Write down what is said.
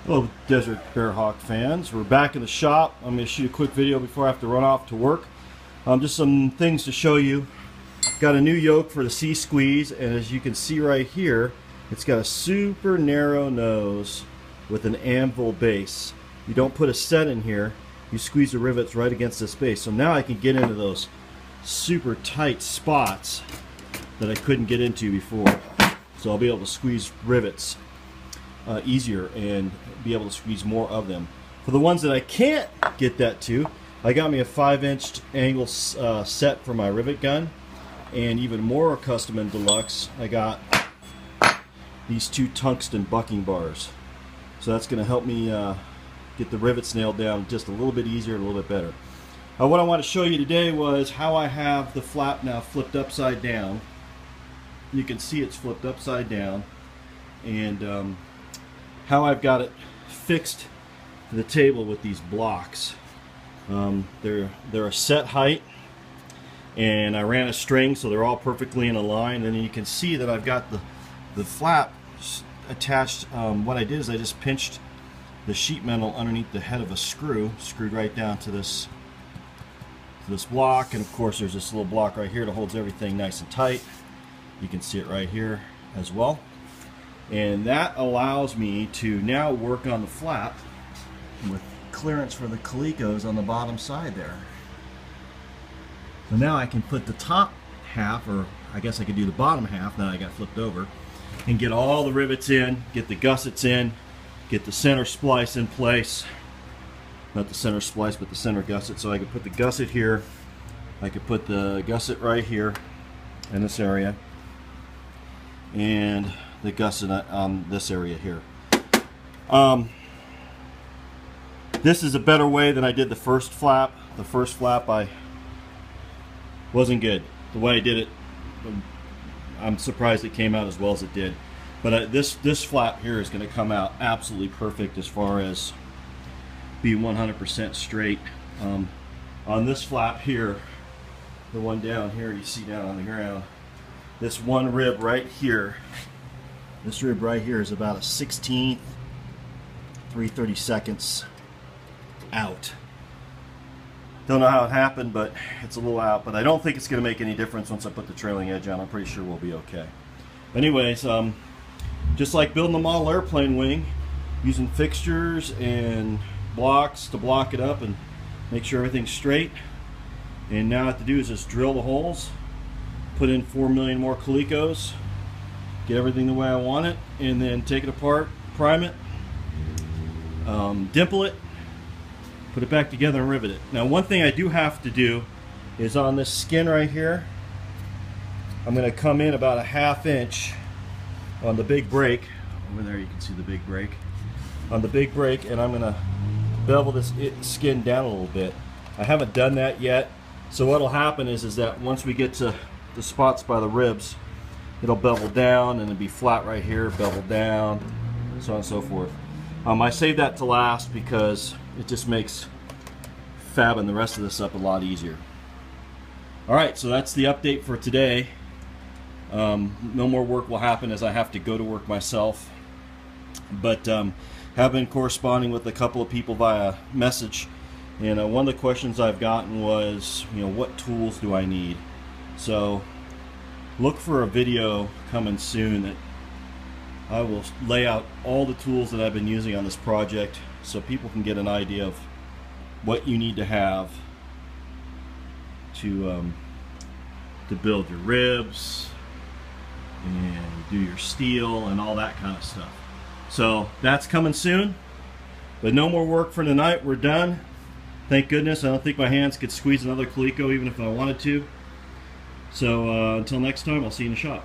Hello Desert Bearhawk fans, we're back in the shop. I'm going to shoot a quick video before I have to run off to work. Just some things to show you. Got a new yoke for the C-squeeze, and as you can see right here, it's got a super narrow nose with an anvil base. You don't put a set in here, you squeeze the rivets right against this base. So now I can get into those super tight spots that I couldn't get into before. So I'll be able to squeeze rivets easier and be able to squeeze more of them. For the ones that I can't get that to, I got me a 5-inch angle set for my rivet gun, and even more custom and deluxe, I got these 2 tungsten bucking bars. So that's going to help me get the rivets nailed down just a little bit easier, a little bit better. What I want to show you today was how I have the flap now flipped upside down. You can see it's flipped upside down, and how I've got it fixed to the table with these blocks. They're a set height, and I ran a string so they're all perfectly in a line. And then you can see that I've got the flap attached. What I did is I just pinched the sheet metal underneath the head of a screw, screwed right down to this block, and of course there's this little block right here that holds everything nice and tight. You can see it right here as well. And that allows me to now work on the flap with clearance for the calicos on the bottom side there. So now I can put the top half, or I guess I could do the bottom half now I got flipped over, and get all the rivets in, get the gussets in, get the center splice in place. Not the center splice, but the center gusset. So I could put the gusset here, I could put the gusset right here in this area, and the gusset on this area here. This is a better way than I did the first flap. The first flap I wasn't good. The way I did it, I'm surprised it came out as well as it did. But this flap here is going to come out absolutely perfect as far as being 100% straight. On this flap here, the one down here you see down on the ground, this one rib right here, this rib right here is about a 1/16, 3/32 out. Don't know how it happened, but it's a little out. But I don't think it's going to make any difference once I put the trailing edge on. I'm pretty sure we'll be okay. Anyways, just like building a model airplane wing, using fixtures and blocks to block it up and make sure everything's straight. And now what I have to do is just drill the holes, put in 4 million more calicos, get everything the way I want it, and then take it apart, prime it, dimple it, put it back together and rivet it. Now one thing I do have to do is on this skin right here, I'm going to come in about a 1/2 inch on the big break. Over there you can see the big break. On the big break, and I'm going to bevel this skin down a little bit. I haven't done that yet, so what'll happen is that once we get to the spots by the ribs, it'll bevel down and it'll be flat right here, bevel down, so on and so forth. I saved that to last because it just makes fabbing the rest of this up a lot easier. Alright, so that's the update for today. No more work will happen as I have to go to work myself, but have been corresponding with a couple of people via message, and one of the questions I've gotten was, what tools do I need? So look for a video coming soon that I will lay out all the tools that I've been using on this project so people can get an idea of what you need to have to build your ribs and do your steel and all that kind of stuff. So that's coming soon, but no more work for tonight. We're done. Thank goodness. I don't think my hands could squeeze another calico even if I wanted to. So until next time, I'll see you in the shop.